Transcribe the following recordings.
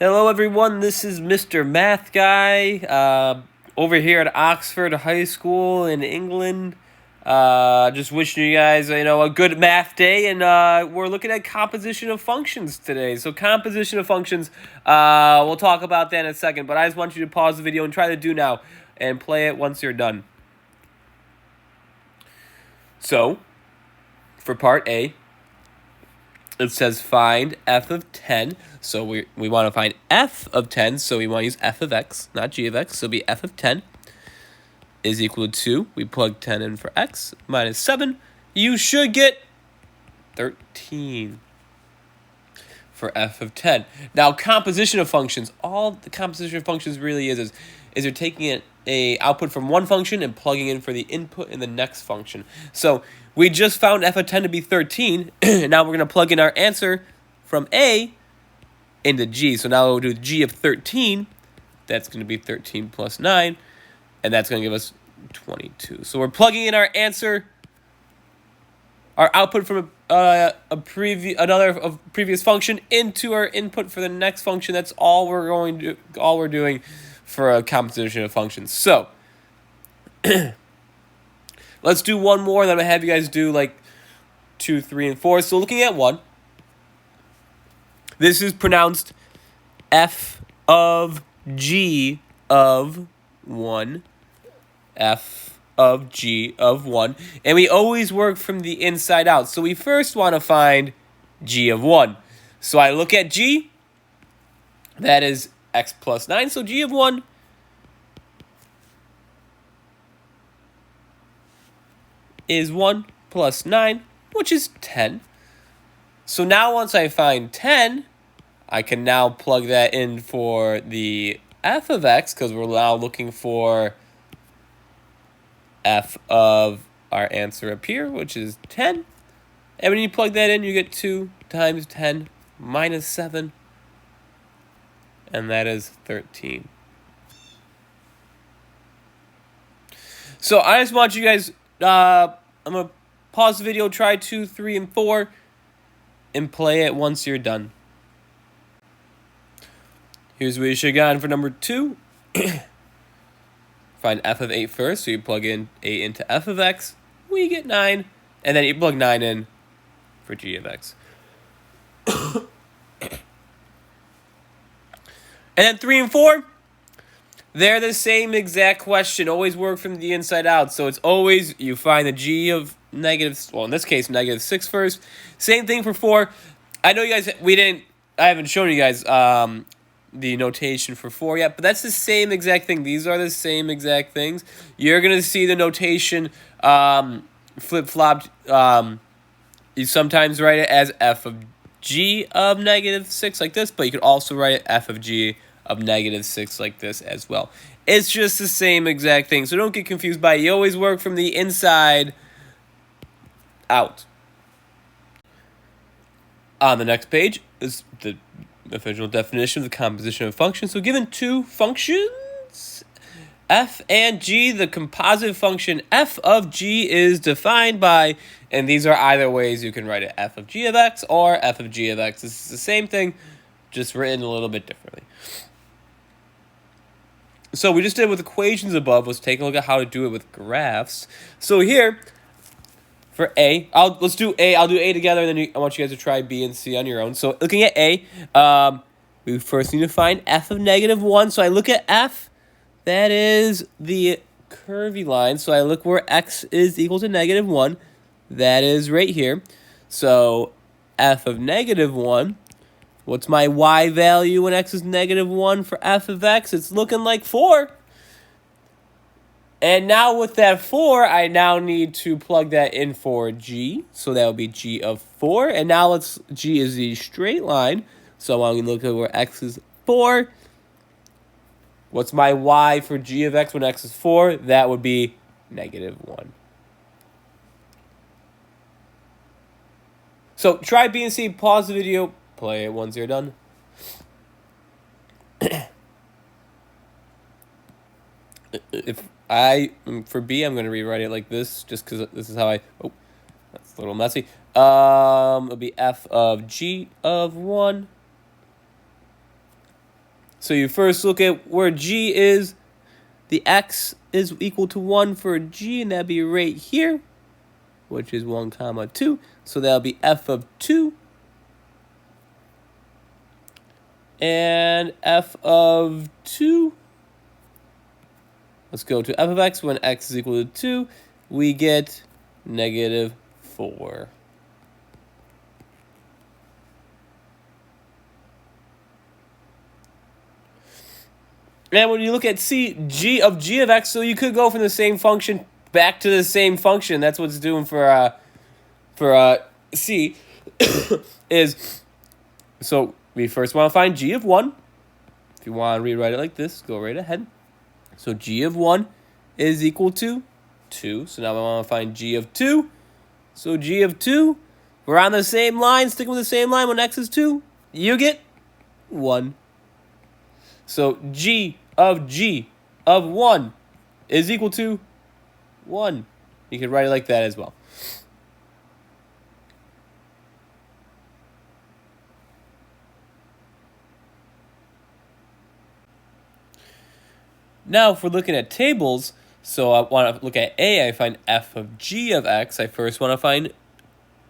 Hello everyone, this is Mr. Math Guy over here at Oxford High School in England. Just wishing you guys, a good math day, and we're looking at composition of functions today. So composition of functions, we'll talk about that in a second, but I just want you to pause the video and try to do now and play it once you're done. So, for part A, it says find f of 10. So we want to find f of 10. So we want to use f of x, not g of x. So it'll be f of 10 is equal to 2. We plug 10 in for x minus 7. You should get 13 for f of 10. Now, composition of functions. All the composition of functions really is you're taking a output from one function and plugging in for the input in the next function. So we just found f of 10 to be 13. Now we're going to plug in our answer from A into G. So now we'll do G of 13. That's going to be 13 plus 9. And that's going to give us 22. So we're plugging in our answer, our output from another previous function into our input for the next function. That's all we're doing for a composition of functions. So let's do one more, then I'm going to have you guys do like 2, 3, and 4. So looking at 1, this is pronounced f of g of 1. F of g of 1. And we always work from the inside out. So we first want to find g of 1. So I look at g. That is x plus 9. So g of 1 is 1 plus 9, which is 10. So now once I find 10, I can now plug that in for the f of x, because we're now looking for f of our answer up here, which is 10. And when you plug that in, you get 2 times 10 minus 7. And that is 13. So I just want you guys, I'm going to pause the video, try 2, 3, and 4, and play it once you're done. Here's what you should have gotten for number 2. Find f of 8 first, so you plug in 8 into f of x, we get 9, and then you plug 9 in for g of x. And then 3 and 4, they're the same exact question, always work from the inside out. So it's always, you find the g of negative, well in this case, negative 6 first. Same thing for 4. I know you guys, I haven't shown you guys the notation for 4 yet, but that's the same exact thing. These are the same exact things. You're going to see the notation flip-flopped. You sometimes write it as f of g of negative 6 like this, but you could also write it f of g of negative 6 like this as well. It's just the same exact thing, so don't get confused by it. You always work from the inside out. On the next page is the official definition of the composition of functions. So given two functions, f and g, the composite function f of g is defined by, and these are either ways you can write it, f of g of x or f of g of x. This is the same thing, just written a little bit differently. So we just did with equations above. Let's take a look at how to do it with graphs. So here, for A, let's do A. I'll do A together, and then I want you guys to try B and C on your own. So looking at A, we first need to find f of negative 1. So I look at f. That is the curvy line. So I look where x is equal to negative 1. That is right here. So f of negative 1. What's my y value when x is negative 1 for f of x? It's looking like 4. And now with that 4, I now need to plug that in for g. So that would be g of 4. And now g is the straight line. So I'm going to look at where x is 4. What's my y for g of x when x is 4? That would be negative 1. So try B and C, pause the video, play it once you're done. For B, I'm going to rewrite it like this, just because this is how that's a little messy. It'll be f of g of 1 So you first look at where g is. The x is equal to 1 for g, and that'd be right here, which is 1 comma 2. So that'll be f of 2. And f of 2. Let's go to f of x. When x is equal to 2, we get negative 4. And when you look at c, g of x, so you could go from the same function back to the same function. That's what it's doing for c. Is, so we first want to find g of 1. If you want to rewrite it like this, go right ahead. So g of 1 is equal to 2. So now I want to find g of 2. So g of 2, we're on the same line, sticking with the same line. When x is 2, you get 1. So g of 1 is equal to 1. You can write it like that as well. Now, if we're looking at tables, so I want to look at A, I find f of g of x. I first want to find,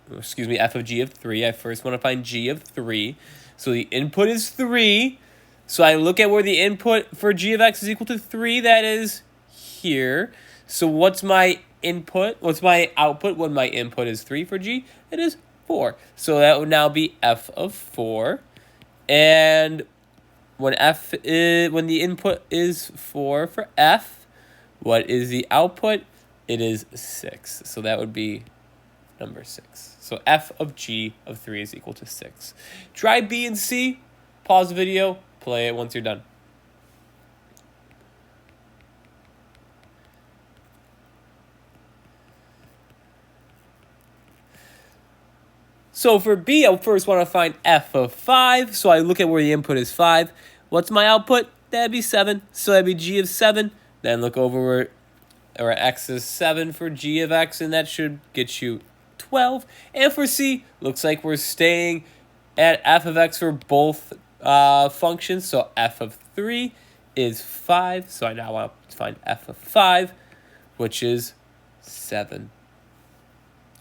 f of g of 3. I first want to find g of 3. So the input is 3. So I look at where the input for g of x is equal to 3. That is here. So what's my input? What's my output when my input is 3 for g? It is 4. So that would now be f of 4. And when the input is 4 for f, what is the output? It is 6. So that would be number 6. So f of g of 3 is equal to 6. Try B and C. Pause the video. Play it once you're done. So for B, I first want to find f of 5. So I look at where the input is 5. What's my output? That'd be 7. So that'd be g of 7. Then look over where x is 7 for g of x, and that should get you 12. And for C, looks like we're staying at f of x for both functions. So f of 3 is 5. So I now want to find f of 5, which is 7.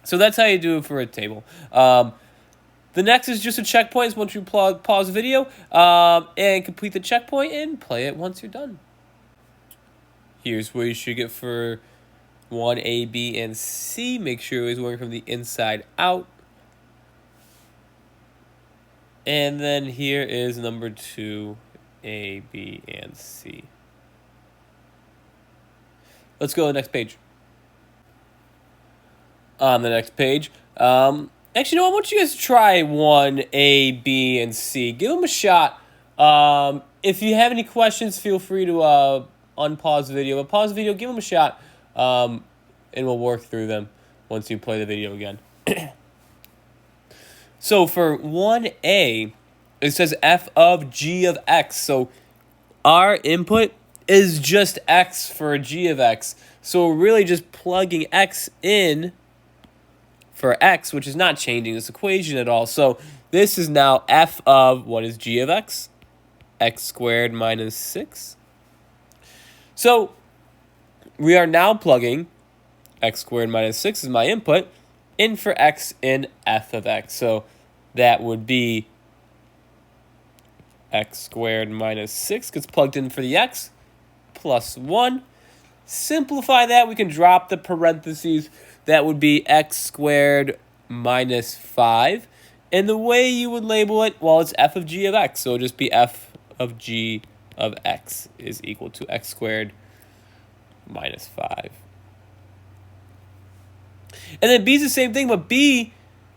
So that's how you do it for a table. The next is just a checkpoint. Once you pause the video and complete the checkpoint and play it once you're done. Here's where you should get for 1A, B, and C. Make sure it's working from the inside out. And then here is number 2, A, B, and C. Let's go to the next page. On the next page, actually, no, I want you guys to try 1A, B, and C. Give them a shot. If you have any questions, feel free to unpause the video. But pause the video, give them a shot, and we'll work through them once you play the video again. So for 1A, it says f of g of x. So our input is just x for g of x. So we're really just plugging x in for x, which is not changing this equation at all. So this is now f of, what is g of x? X squared minus 6. So we are now plugging x squared minus 6 is my input in for x in f of x. So that would be x squared minus 6 gets plugged in for the x plus 1. Simplify that. We can drop the parentheses. That would be x squared minus 5. And the way you would label it, well, it's f of g of x. So it'll just be f of g of x is equal to x squared minus 5. And then b is the same thing, but b,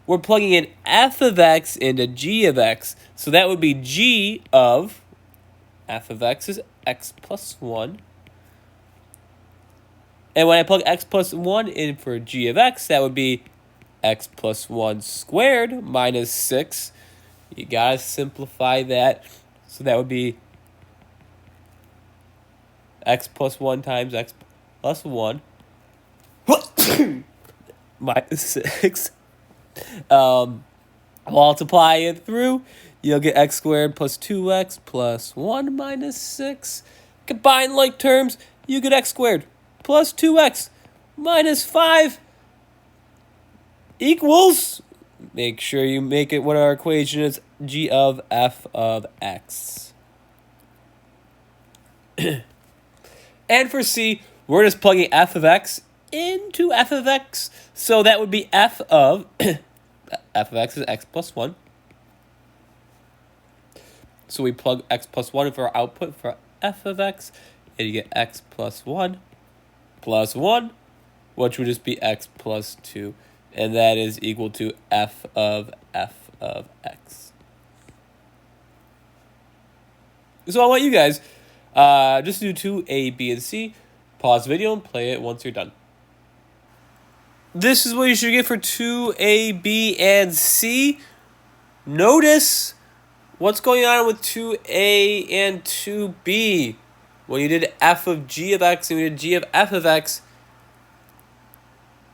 we're plugging in f of x into g of x. So that would be g of f of x is x plus 1. And when I plug x plus 1 in for g of x, that would be x plus 1 squared minus 6. You got to simplify that. So that would be x plus 1 times x plus 1 minus 6. Multiply it through. You'll get x squared plus 2x plus 1 minus 6. Combine like terms, you get x squared plus 2x minus 5 equals, make sure you make it what our equation is, g of f of x. And for c, we're just plugging f of x into f of x. So that would be f of x is x plus 1. So we plug x plus 1 for our output for f of x, and you get x plus 1, which would just be x plus 2. And that is equal to f of x. So I want you guys just do 2a, b, and c. Pause the video and play it once you're done. This is what you should get for 2a, b, and c. Notice what's going on with 2a and 2b. When you did f of g of x and you did g of f of x,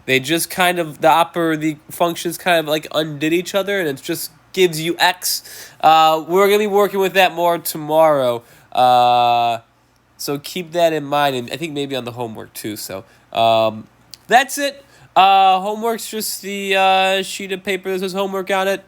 they just kind of, the functions kind of like undid each other, and it just gives you x. We're going to be working with that more tomorrow. So keep that in mind, and I think maybe on the homework too. So that's it. Homework's just the sheet of paper that says homework on it.